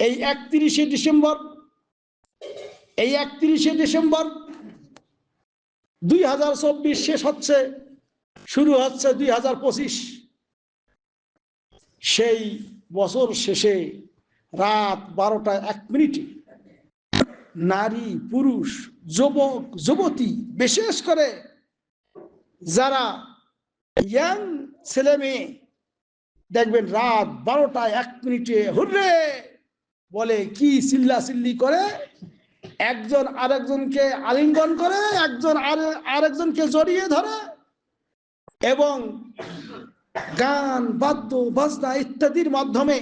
এই 31শে ডিসেম্বর 2024 শেষ হচ্ছে, শুরু হচ্ছে 2025। সেই বছর শেষে রাত 12টা 1 মিনিটে নারী, পুরুষ, যুবক, যুবতী, বিশেষ করে যারা ইয়াং ছেলে মেয়ে, দেখবেন রাত 12টা 1 মিনিটে হুররে বলে কি চিল্লাচিল্লি করে, একজন আরেকজনকে আলিঙ্গন করে, একজন আরেকজনকে জড়িয়ে ধরে এবং গান, বাদ্য, বাজনা ইত্যাদির মাধ্যমে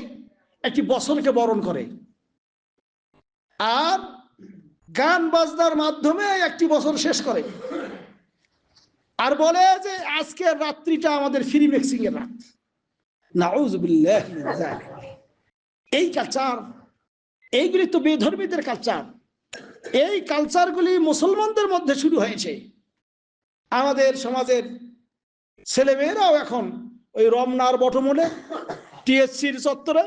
একটি বছরকে বরণ করে। আর গান বাজনার মাধ্যমে একটি বছর শেষ করে, আর বলে যে আজকের রাত্রিটা আমাদের ফ্রি মিক্সিং এর রাত। নাউযুবিল্লাহ মিন যালিক। এই কালচার, এইগুলি তো বেধর্মীদের কালচার। এই কালচারগুলি মুসলমানদের মধ্যে শুরু হয়েছে। আমাদের সমাজের ছেলেমেয়েরাও এখন ওই রমনার বটমূলে, টিএসসির চত্বরে,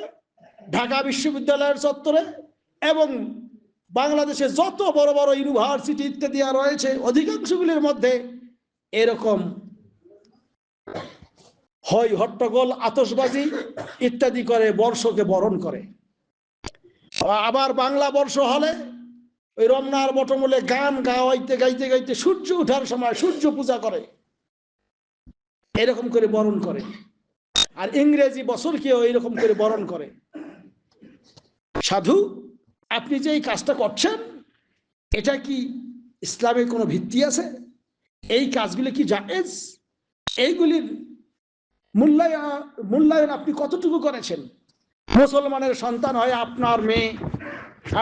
ঢাকা বিশ্ববিদ্যালয়ের চত্বরে এবং বাংলাদেশে যত বড় বড় ইউনিভার্সিটি ইত্যাদি রয়েছে অধিকাংশগুলির মধ্যে এরকম হয় হট্টগোল, আতশবাজি ইত্যাদি করে বর্ষকে বরণ করে। আবার বাংলা বর্ষ হলে ওই রমনার বটমূলে গান গাইতে গাইতে গাইতে সূর্য ওঠার সময় সূর্য পূজা করে, এরকম করে বরণ করে। আর ইংরেজি বছরকেও এরকম করে বরণ করে। সাধু, আপনি যে এই কাজটা করছেন, এটা কি ইসলামের কোনো ভিত্তি আছে? এই কাজগুলি কি জায়েজ? এইগুলির মূল্যায়ন আপনি কতটুকু করেছেন? মুসলমানের সন্তান হয় আপনার মেয়ে,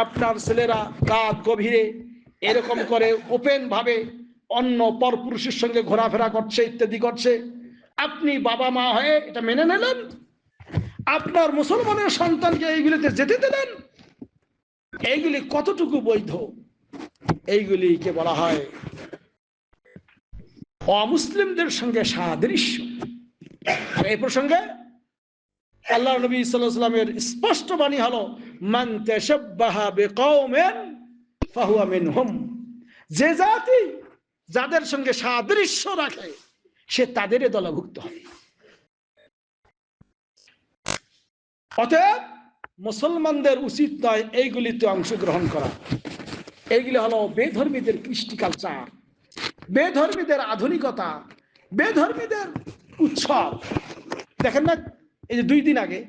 আপনার ছেলেরা রাত গভীরে এরকম করে ওপেন ভাবে অন্য পরপুরুষের সঙ্গে ঘোরাফেরা করছে, ইত্যাদি করছে, আপনি বাবা মা হয়ে এটা মেনে নিলেন? আপনার মুসলমানের সন্তানকে এইগুলিতে যেতে দিলেন? এইগুলি কতটুকু বৈধ? এইগুলিকে বলা হয় অমুসলিমদের সঙ্গে সাদৃশ্য। এই প্রসঙ্গে আল্লাহ নবী সাল্লাল্লাহু আলাইহি ওয়াসাল্লামের স্পষ্ট বাণী হলো, মান তাশাব্বাহা বিকওমিন ফাহুয়া মিনহুম। যে জাতি যাদের সঙ্গে সাদৃশ্য রাখে সে তাদেরই দলভুক্ত হবে। অতএব মুসলমানদের উচিত নয় এইগুলিতে অংশগ্রহণ করা। এইগুলি হলো বেধর্মীদের কৃষ্টি কালচার, বেধর্মীদের আধুনিকতা, বেধর্মীদের উৎসব। দেখেন না, এই যে 2 দিন আগে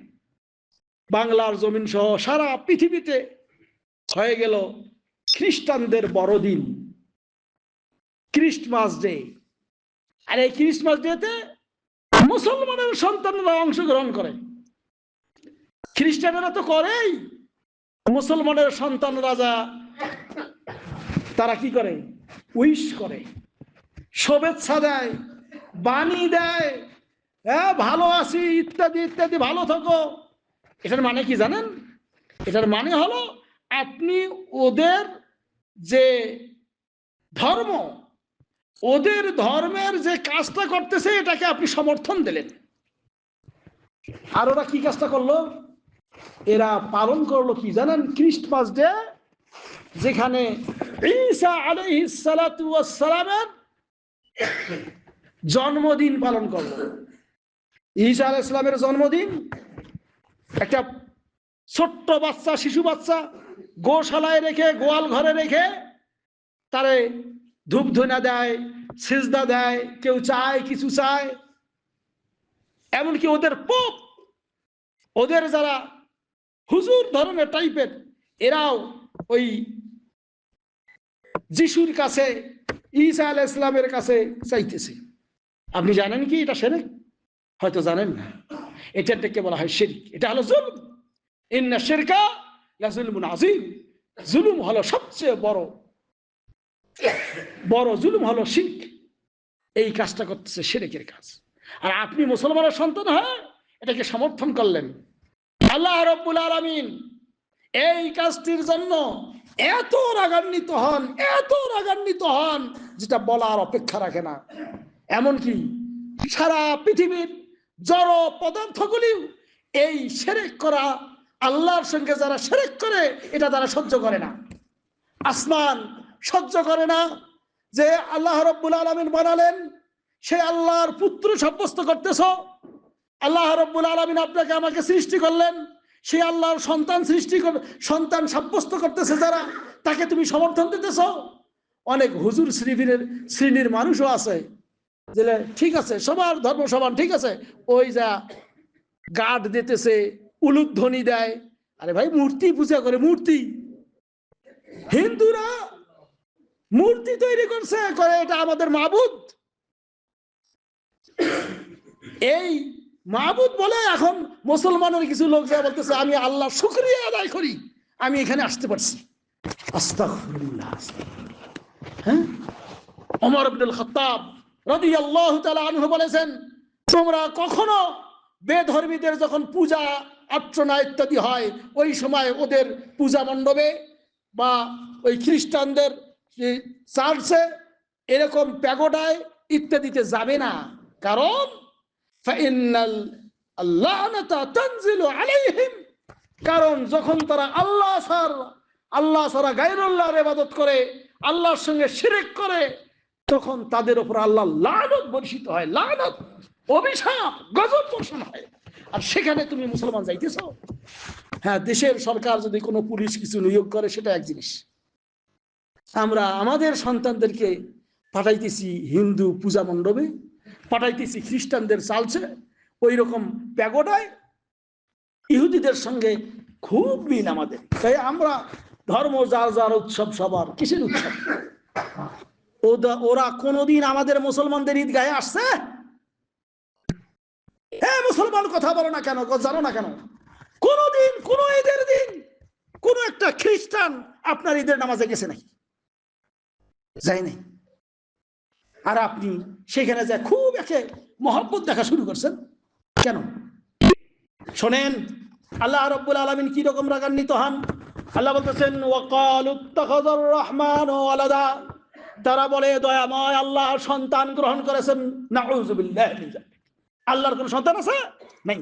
বাংলার জমিন সহ সারা পৃথিবীতে হয়ে গেল খ্রিস্টানদের বড়দিন, ক্রিসমাস ডে। আর এই ক্রিসমাস ডেতে মুসলমানের সন্তানরা অংশগ্রহণ করে। খ্রিস্টানেরা তো করেই, মুসলমানের সন্তানরা যা তারা কি করে, উইশ করে, শুভেচ্ছা দেয়, বাণী দেয়, হ্যাঁ ভালো আছি ইত্যাদি ইত্যাদি, ভালো থাকো। এটার মানে কি জানেন? এটার মানে হলো আপনি ওদের যে ধর্ম, ওদের ধর্মের যে কাজটা করতেছে এটাকে আপনি সমর্থন দিলেন। আর ওরা কি কাজটা করলো? এরা পালন করলো কি জানেন? ক্রিসমাস ডে, যেখানে ঈসা আলাইহিস সালাতু ওয়াস সালামের জন্মদিন পালন করলো। ঈসা আলাইহিস সালামের জন্মদিন, একটা ছোট্ট বাচ্চা, শিশু বাচ্চা গোশালায় রেখে, গোয়াল ঘরে রেখে তারে ধূপ ধুনা দেয়, সিজদা দেয়, কেউ চায়, কিছু চায়। এমনকি ওদের পোপ, ওদের যারা হুজুর ধরনের টাইপের, এরাও ওই যিশুর কাছে, ঈসা আলাইহিস সালামের কাছে চাইতেছে। আপনি জানেন কি এটা শিরক? হয়তো জানেন না। এটাকে বলা হয় শিরক। এটা হলো জুলম। ইন্না শিরকা লাযুলমুন আযীম। জুলুম হলো সবচেয়ে বড় জুলুম হলো শিরক। এই কাজটা করতেছে শিরকের কাজ। আর আপনি মুসলমানের সন্তান হয়ে এটাকে সমর্থন করলেন। আল্লাহ রাব্বুল আলামিন এই কাজটির জন্য এত রাগান্বিত হন যেটা বলার অপেক্ষা রাখে না। এমনকি সারা পৃথিবীর জড় পদার্থগুলিও এই শিরক করা আল্লাহর সঙ্গে যারা শিরক করে এটা তারা সহ্য করে না। আসমান সহ্য করে না যে আল্লাহ রাব্বুল আলামিন বানালেন, সে আল্লাহর পুত্র সাব্যস্ত করতেছো। আল্লাহ রাব্বুল আলামিন আপনাকে আমাকে সৃষ্টি করলেন, সে আল্লাহর সন্তান সাব্যস্ত করতেছে যারা, তাকে তুমি সমর্থন দিতেছো। অনেক হুজুর শ্রেণীর মানুষও আছে যে ঠিক আছে সবার ধর্ম সমান, ঠিক আছে, ওই যা গার্ড দিতেছে, উলুধ্বনি দেয়। আরে ভাই, মূর্তি পূজা করে, মূর্তি, হিন্দুরা মূর্তি তৈরি করছে, করে এটা আমাদের মাবুদ। এই মাবুদ বলে এখন মুসলমানের কিছু লোক যা বলতেছে আমি আল্লাহ শুকরিয়া আদায় করি আমি এখানে আসতে পারছি। আস্তাগফিরুল্লাহ। হ্যাঁ, ওমর ইবনুল খাত্তাব রাদিয়াল্লাহু তাআলা আনহু বলেছেন, তোমরা কখনো বেধর্মীদের যখন পূজা অর্চনা ইত্যাদি হয়, ওই সময় ওদের পূজা মণ্ডপে বা ওই খ্রিস্টানদের চার্চে এরকম প্যাগোডায় ইত্যাদিতে যাবে না। কারণ কারণ যখন তারা আল্লাহ ছাড়া গায়রুল্লাহর ইবাদত করে, আল্লাহর সঙ্গে শিরক করে, তখন তাদের উপর আল্লাহ লানত বর্ষিত হয়, লানত, অভিশাপ, গজব বর্ষণ হয়। আর সেখানে তুমি মুসলমান যাইতেছ। হ্যাঁ, দেশের সরকার যদি কোনো পুলিশ কিছু নিয়োগ করে সেটা এক জিনিস, আমরা আমাদের সন্তানদেরকে পাঠাইতেছি হিন্দু পূজা মণ্ডপে, পাঠাইতেছি খ্রিস্টানদের চালছে, ওই রকম প্যাগোডায়, ইহুদিদের সঙ্গে খুব মিল আমাদের। তাই আমরা ধর্ম যার যার উৎসব সবার, কিসের উৎসব? ওরা কোনোদিন আমাদের মুসলমানদের ঈদগাহে আসছে? হ্যাঁ, মুসলমান কথা বলো না কেন, জানো না কেন? কোনোদিন কোন ঈদের দিন কোন একটা খ্রিস্টান আপনার ঈদের নামাজে গেছে নাকি? যাই নাই। আর আপনি সেখানে যা খুব একে মহব্বত দেখা শুরু করছেন কেন? শোনেন, আল্লাহ রাব্বুল আলামিন কি রকম রাগান্বিত হন। আল্লাহ বলতেছেন, ওয়াকালু ইত্তাখাযার রহমানু ওয়ালাদা, তারা বলে দয়াময় আল্লাহ সন্তান গ্রহণ করেছেন। নাউযুবিল্লাহি মিন যালিক। আল্লাহর কোন সন্তান আছে? নাই।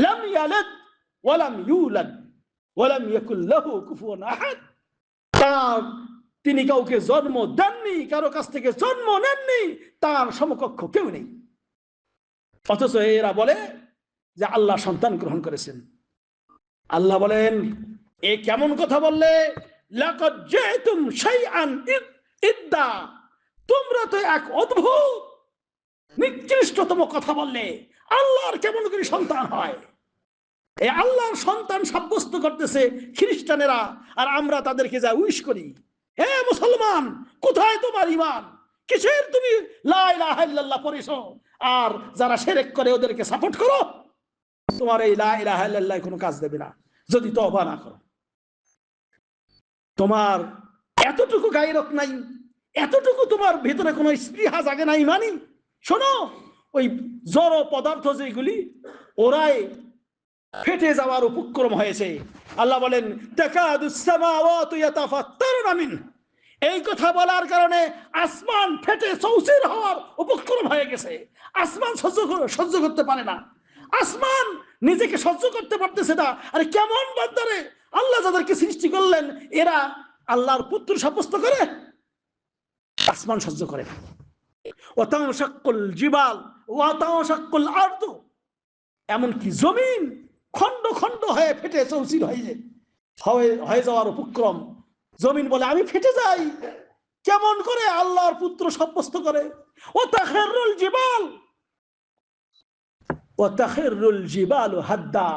লাম ইয়ালিদ ওয়া লাম ইউলাদ ওয়া লাম ইয়াকুল লাহু কুফুয়ান আহাদ। তিনি কাউকে জন্ম দেননি, কারো কাছ থেকে জন্ম নেননি, তার সমকক্ষ কেউ নেই। অথচ এরা বলে যে আল্লাহ সন্তান গ্রহণ করেছেন। আল্লাহ বলেন, এ কেমন কথা বললে? লাকাদ জা'তুম শাইআন ইদ্দা, তোমরা তো এক অদ্ভুত নিকৃষ্টতম কথা বললে। আল্লাহর কেমন করে সন্তান হয়? এই আল্লাহর সন্তান সাব্যস্ত করতেছে খ্রিস্টানেরা, আর আমরা তাদেরকে যা উইশ করি। হে মুসলমান, কোথায় তোমার ঈমান? কিসের তুমি লা ইলাহা ইল্লাল্লাহ পড়িছো আর যারা শিরক করে ওদেরকে সাপোর্ট করো? তোমার এই লা ইলাহা ইল্লাল্লাহ কোনো কাজ দেবে না যদি তওবা না করো। তোমার এতটুকু গায়রত নাই, এতটুকু তোমার ভিতরে কোনো স্পৃহা জাগে না, ইমানি। শোনো, ওই জড় পদার্থ যেগুলি ওরাই ফেটে যাওয়ার উপক্রম হয়েছে। আল্লাহ বলেন, তাকাদুস সামাওয়াতু ইয়াতাফাত্তারুনা মিন, এই কথা বলার কারণে আসমান ফেটে চৌচির হওয়ার উপক্রম হয়ে গেছে। আসমান সহ্য করতে পারে না, আসমান নিজেকে সহ্য করতে পারতেছে না। আরে কেমন বান্দারে আল্লাহ যাদেরকে সৃষ্টি করলেন এরা আল্লাহর পুত্র সাব্যস্ত করে? আসমান সহ্য করে না। ওয়াতাশাক্কুল জিবাল ওয়াতাশাক্কুল আরদু, এমনকি জমিন খন্ড খন্ড হয়ে ফেটে চৌচির হয়ে যাওয়ার উপক্রম। জমিন বলে আমি ফেটে যাই, কেমন করে আল্লাহর পুত্র সাব্যস্ত করে? ওয়াতাখিরুল জিবাল ওয়াতাখিরুল জিবালু হাদ্দা,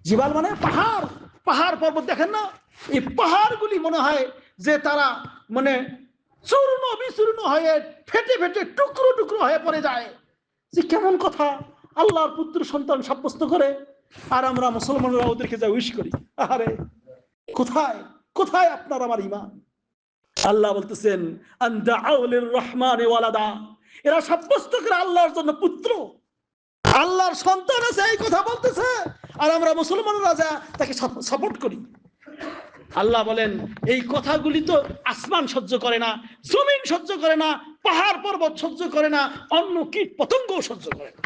জিবাল মানে পাহাড়, পাহাড় পর্বত দেখেন না, এই পাহাড়গুলি মনে হয় যে তারা মানে চূর্ণ বিচূর্ণ হয়ে ফেটে ফেটে টুকরো টুকরো হয়ে পড়ে যায়। যে কেমন কথা, আল্লাহর পুত্র সন্তান সাব্যস্ত করে, আর আমরা মুসলমানরা ওদেরকে যা উইশ করি। আরে কোথায় কোথায় আপনার আমার ঈমান? আল্লাহ বলতেছেন, আনদাউ লিররহমানি ওয়ালাদা, এরা সাব্যস্ত করে আল্লাহর জন্য পুত্র, আল্লাহর সন্তান আছে এই কথা বলতেছে, আর আমরা মুসলমানরা যা তাকে সাপোর্ট করি। আল্লাহ বলেন, এই কথাগুলি তো আসমান সহ্য করে না, জমিন সহ্য করে না, পাহাড় পর্বত সহ্য করে না, অন্য কীট পতঙ্গও সহ্য করে না,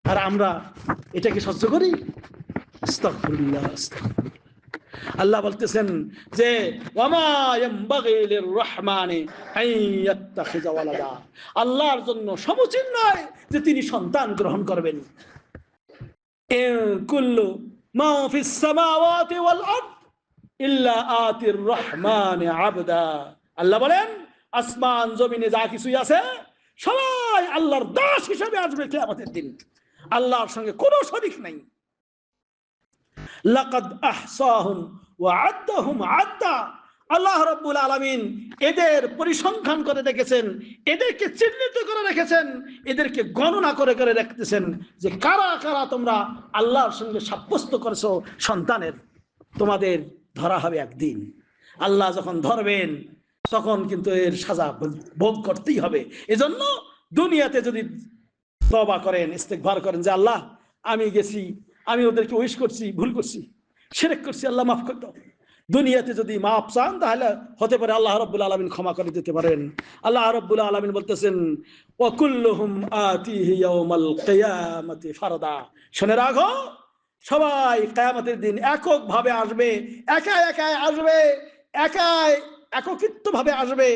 আর আমরা এটাকে সহ্য করি। আস্তাগফিরুল্লাহ, আস্তাগফিরুল্লাহ। আল্লাহ বলতেছেন যে ওয়ামা ইয়ামবাগি লিররহমানি আন ইয়াত্তাখিযা ওয়ালাদা, আল্লাহর জন্য সমুচিত নয় যে তিনি সন্তান গ্রহণ করবেন। ইন কুল্লু মা ফিস সামাওয়াতি ওয়াল আরদ ইল্লা আতির রহমানি আবদা, আল্লাহ বলেন আসমান জমিনে যা কিছুই আছে সবাই আল্লাহর দাস হিসেবে আসবে কিয়ামতের দিন, আল্লাহর সঙ্গে কোনো শরীক নাই। লাকাদ আহসাহুম ওয়া আদ্দাহুম আদ্দা, আল্লাহ রাব্বুল আলামিন এদের পরিসংখ্যান করে রেখেছেন, এদেরকে চিহ্নিত করে রেখেছেন, এদেরকে গণনা করে করে রাখতেছেন যে কারা কারা তোমরা আল্লাহর সঙ্গে সাব্যস্ত করেছো সন্তানের, তোমাদের ধরা হবে একদিন। আল্লাহ যখন ধরবেন তখন কিন্তু এর সাজা ভোগ করতেই হবে। এজন্য দুনিয়াতে যদি তওবা করেন, ইস্তেগফার করেন যে আল্লাহ আমি গেছি, আমি ওদেরকে উইশ করছি, ভুল করছি, শিরক করছি, আল্লাহ মাফ করে দাও, দুনিয়াতে যদি মাফ চান তাহলে হতে পারে আল্লাহ রাব্বুল আলামিন ক্ষমা করে দিতে পারেন। আল্লাহ রাব্বুল আলামিন বলতেছেন ওয়া কুল্লুহুম আতিহি ইয়াউমাল কিয়ামাতি ফারদা, শুনে রাখো সবাই কিয়ামতের দিন এককভাবে আসবে, একা একা আসবে, একত্রিতভাবে আসবে,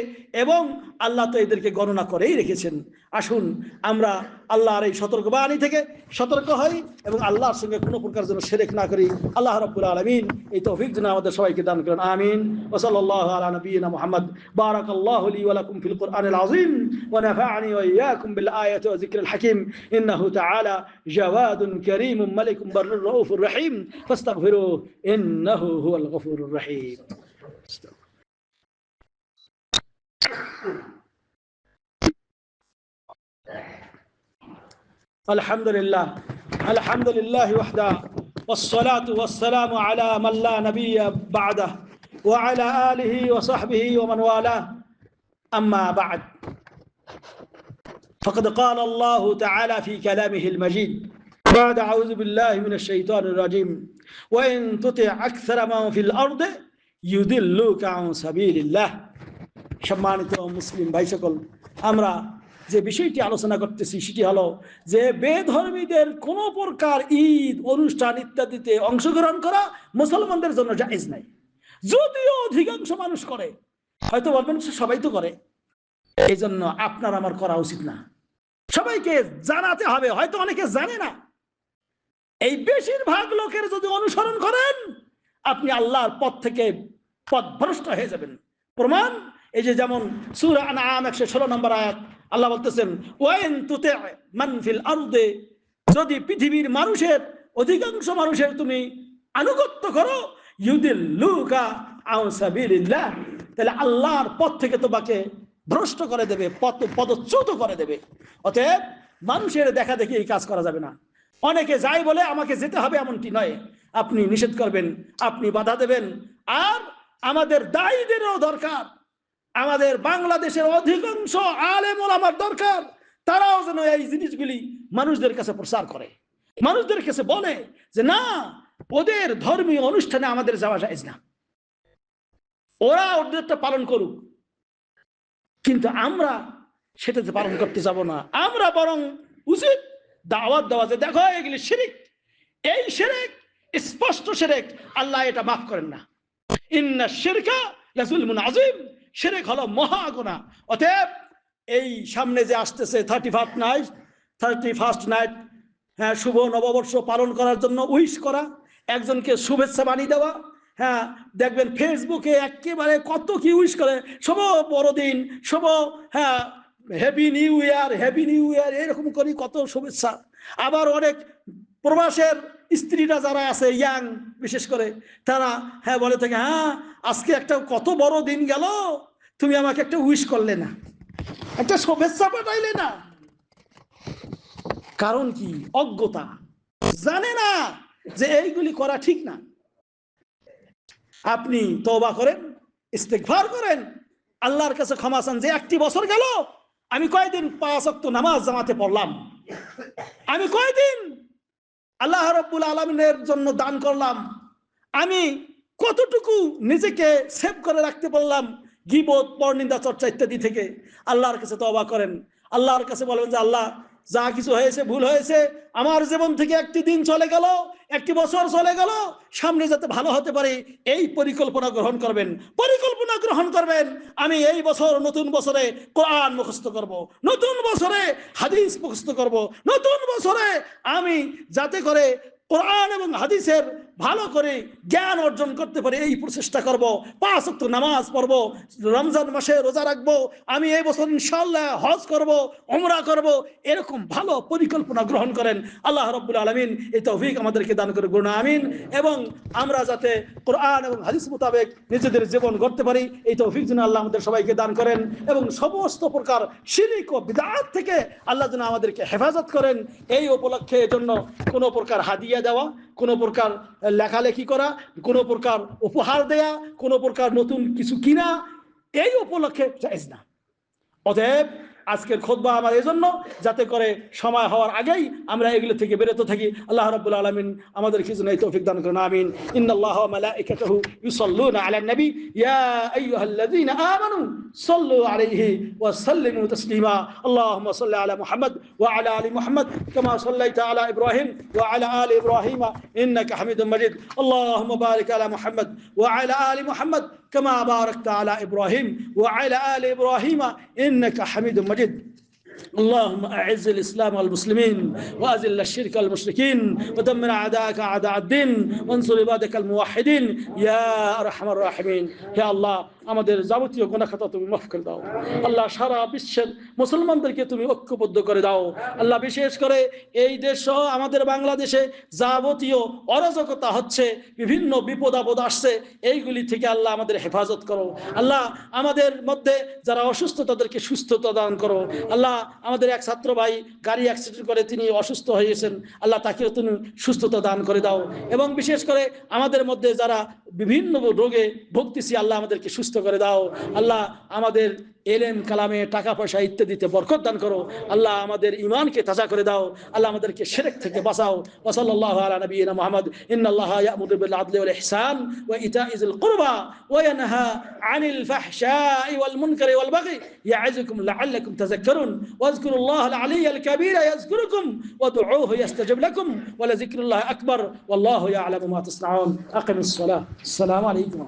এবং আল্লাহ তো এদেরকে গণনা করেই রেখেছেন। আসুন আমরা আল্লাহর এই সতর্কবাণী থেকে সতর্ক হই এবং আল্লাহর সঙ্গে কোনো প্রকার যেন শিরক না করি। আল্লাহ রাব্বুল আলামিন এই তৌফিক যেন আমাদের সবাইকে দান করেন, আমিন। ওয়া সাল্লাল্লাহু আলা নবিয়িনা মুহাম্মদ। বারাকাল্লাহু লি ওয়া লাকুম ফিল কুরআনিল আযীম ওয়া নাফা'নি ওয়া ইয়্যাকুম বিল আয়াতি ওয়া যিকরিল হাকীম। ইন্নাহু তাআলা জাওয়াদুন কারীমুন মালিকুম বাররুর রাউফুর রহিম ফাস্তাগফিরুহু ইন্নাহু হুয়াল গফুরুর রহিম। আলহামদুলিল্লাহ, আলহামদুলিল্লাহি ওয়াহদা والصلاة والسلام على من لا نبي بعده وعلى آله وصحبه ومن والاه أما بعد فقد قال الله تعالى في كلامه المجيد بعد أعوذ بالله من الشيطان الرجيم وإن تطع أكثر من في الأرض يضلوك عن سبيل الله। সম্মানিত মুসলিম ভাই সকল, আমরা যে বিষয়টি আলোচনা করতেছি সেটি হলো যে বেধর্মীদের কোন প্রকার ঈদ অনুষ্ঠান ইত্যাদিতে অংশগ্রহণ করা মুসলমানদের জন্য জায়েজ নাই। যদিও অধিকাংশ মানুষ করে, হয়তো বলবেন সবাই তো করে, এই জন্য আপনার আমার করা উচিত না, সবাইকে জানাতে হবে। হয়তো অনেকে জানে না, এই বেশিরভাগ লোকের যদি অনুসরণ করেন আপনি আল্লাহর পথ থেকে পথভ্রষ্ট হয়ে যাবেন। প্রমাণ এই যে যেমন সূরা আনআম 116 নম্বর আয়াত, আল্লাহ বলতেছেন ওয়াইন তুতি মান ফিল আরদি, যদি পৃথিবীর মানুষের অধিকাংশ মানুষের তুমি আনুগত্য করো, ইউদিল্লুকা আন সাবিলিল্লাহ, তাহলে আল্লাহর পথ থেকে তোমাকে ভ্রষ্ট করে দেবে, পদচ্যুত করে দেবে। অতএব মানুষের দেখা দেখি এই কাজ করা যাবে না। অনেকে যাই বলে আমাকে যেতে হবে এমনটি নয়, আপনি নিষেধ করবেন, আপনি বাধা দেবেন। আর আমাদের দায়ীদেরও দরকার, আমাদের বাংলাদেশের অধিকাংশ আলেম ওলামার দরকার, তারাও যেন এই জিনিসগুলি মানুষদের কাছে প্রচার করে, মানুষদের কাছে বলে যে না, ওদের ধর্মীয় অনুষ্ঠানে আমাদের যাওয়া যায় না, ওরা ওদেরটা পালন করুক, কিন্তু আমরা সেটাতে পালন করতে যাব না। আমরা বরং উচিত দাওয়াত দেওয়া যে দেখো এগুলি শিরক, এই শিরক স্পষ্ট শিরক, আল্লাহ এটা মাফ করেন না। ইন্না শিরকা লাযুলমুন আযীম, শিরক হলো মহা গুনাহ। অতএব এই সামনে যে আসতেছে 31st নাইট, হ্যাঁ, শুভ নববর্ষ পালন করার জন্য উইশ করা, একজনকে শুভেচ্ছা বানিয়ে দেওয়া, হ্যাঁ দেখবেন ফেসবুকে একেবারে কত কি উইশ করে, শুভ বড়দিন, শুভ, হ্যাঁ happy new year, happy new year, এরকম করি কত শুভেচ্ছা। আবার অনেক প্রবাসের স্ত্রীরা যারা আছে ইয়াং বিশেষ করে, তারা হ্যাঁ বলে থাকে হ্যাঁ আজকে একটা কত বড় দিন গেল, তুমি আমাকে একটা উইশ করলে না, একটা শুভেচ্ছা পাঠাইলে না। কারণ কি? অজ্ঞতা, জানে না যে এইগুলি করা ঠিক না। আপনি তওবা করেন, ইস্তেগফার করেন, আল্লাহর কাছে ক্ষমা চান যে একটি বছর গেল আমি কয়দিন 5 ওয়াক্ত নামাজ জামাতে পড়লাম, আমি কয়দিন আল্লাহ রাব্বুল আলামিনের জন্য দান করলাম, আমি কতটুকু নিজেকে সেভ করে রাখতে পারলাম গীবত, পরনিন্দা, চর্চা ইত্যাদি থেকে। আল্লাহর কাছে তওবা করেন, আল্লাহর কাছে বলবেন যে আল্লাহ যা কিছু হয়েছে ভুল হয়েছে, আমার জীবন থেকে একটি দিন চলে গেল, একটি বছর চলে গেল, সামনে যাতে ভালো হতে পারে এই পরিকল্পনা গ্রহণ করবেন। পরিকল্পনা গ্রহণ করবেন, আমি এই বছর নতুন বছরে কোরআন মুখস্থ করব, নতুন বছরে হাদিস মুখস্থ করব, নতুন বছরে আমি যাতে করে কোরআন এবং হাদিসের ভালো করে জ্ঞান অর্জন করতে পারি এই প্রচেষ্টা করব। 5 ওয়াক্ত নামাজ পড়ব, রমজান মাসে রোজা রাখবো, আমি এই বছর ইনশাআল্লাহ হজ করব, উমরা করব। এরকম ভালো পরিকল্পনা গ্রহণ করেন। আল্লাহ রাব্বুল আলামিন এই তৌফিক আমাদেরকে দান করে করুন, আমিন। এবং আমরা যাতে কোরআন এবং হাদিস মোতাবেক নিজেদের জীবন গড়তে পারি এই তৌফিক যেন আল্লাহ আমাদের সবাইকে দান করেন, এবং সমস্ত প্রকার শিরক ও বিদআত থেকে আল্লাহ যেন আমাদেরকে হেফাজত করেন। এই উপলক্ষে জন্য কোনো প্রকার হাদিয়া দেওয়া, কোনো প্রকার লেখালেখি করা, কোনো প্রকার উপহার দেয়া, কোনো প্রকার নতুন কিছু কিনা এই উপলক্ষে জায়েজ না। অতএব আজকের খুতবা আমার এই জন্য যাতে করে সময় হওয়ার আগেই আমরা এগুলো থেকে বিরত থাকি। আল্লাহ রাব্বুল আলামিন আমাদেরকে যেন এই তৌফিক দান করেন, আমিন। ইন্নাল্লাহা ওয়া মালাইকাতাহু ইউসাল্লুনা আলান নবী ইয়া আইয়ুহাল্লাযীনা আমানু সাল্লু আলাইহি ওয়া সাল্লিমু তাসলিমা। আল্লাহুম্মা সাল্লি আলা মুহাম্মদ ওয়া আলা আলি মুহাম্মদ কামা সাল্লাইতা আলা ইব্রাহিম ওয়া আলা আলি ইব্রাহিম ইন্নাকা হামিদুম মাজিদ। আল্লাহুম্মা বারিক আলা মুহাম্মদ ওয়া আলা আলি মুহাম্মদ كما باركت على إبراهيم وعلى آل إبراهيم إنك حميد مجيد. اللهم أعز الإسلام والمسلمين وأذل الشرك والمشركين ودمر أعداءك أعداء الدين وانصر عبادك الموحدين يا أرحم الراحمين. يا الله আমাদের যাবতীয় গুনাহ খাতা তুমি মাফ করে দাও। আল্লাহ সারা বিশ্বের মুসলমানদেরকে তুমি ঐক্যবদ্ধ করে দাও। আল্লাহ বিশেষ করে এই দেশ সহ আমাদের বাংলাদেশে যাবতীয় অরাজকতা হচ্ছে, বিভিন্ন বিপদ আপদ আসছে, এইগুলি থেকে আল্লাহ আমাদের হেফাজত করো। আল্লাহ আমাদের মধ্যে যারা অসুস্থ তাদেরকে সুস্থতা দান করো। আল্লাহ আমাদের এক ছাত্র ভাই গাড়ি অ্যাক্সিডেন্ট করে তিনি অসুস্থ হয়েছেন, আল্লাহ তাকেও তুমি সুস্থতা দান করে দাও। এবং বিশেষ করে আমাদের মধ্যে যারা বিভিন্ন রোগে ভুগতেছি আল্লাহ আমাদেরকে সুস্থ করে দাও। আল্লাহ আমাদের এলেম কালামে টাকা পয়সা ইত্যাদিতে বরকত দান করো। আল্লাহ আমাদের ঈমানকে তাজা করে দাও। আল্লাহ আমাদেরকে শিরক থেকে বাঁচাও। ওয়া সাল্লাল্লাহু আলা নবিয়িনা মুহাম্মদ। ইন্নাল্লাহা ইয়া'মুরু বিল আদলি ওয়াল ইহসান ওয়া ইতাইযিল কুরবা ওয়া ইয়ানহা আনিল ফাহশাই ওয়াল মুনকারি ওয়াল বাগি ইয়া'iযুকুম লা'আল্লাকুম তাযাক্কারুন ওয়াজকুরুল্লাহাল আলিয়্যাল কাবীরা ইয়াযকুরুকুম ওয়াদউহু ইয়াস্তাজিব লাকুম ওয়া লাযিকরুল্লাহি আকবার ওয়াল্লাহু ইয়া'লামু মা তাসনাউন। আকিমিস সালাহ। আসসালামু আলাইকুম।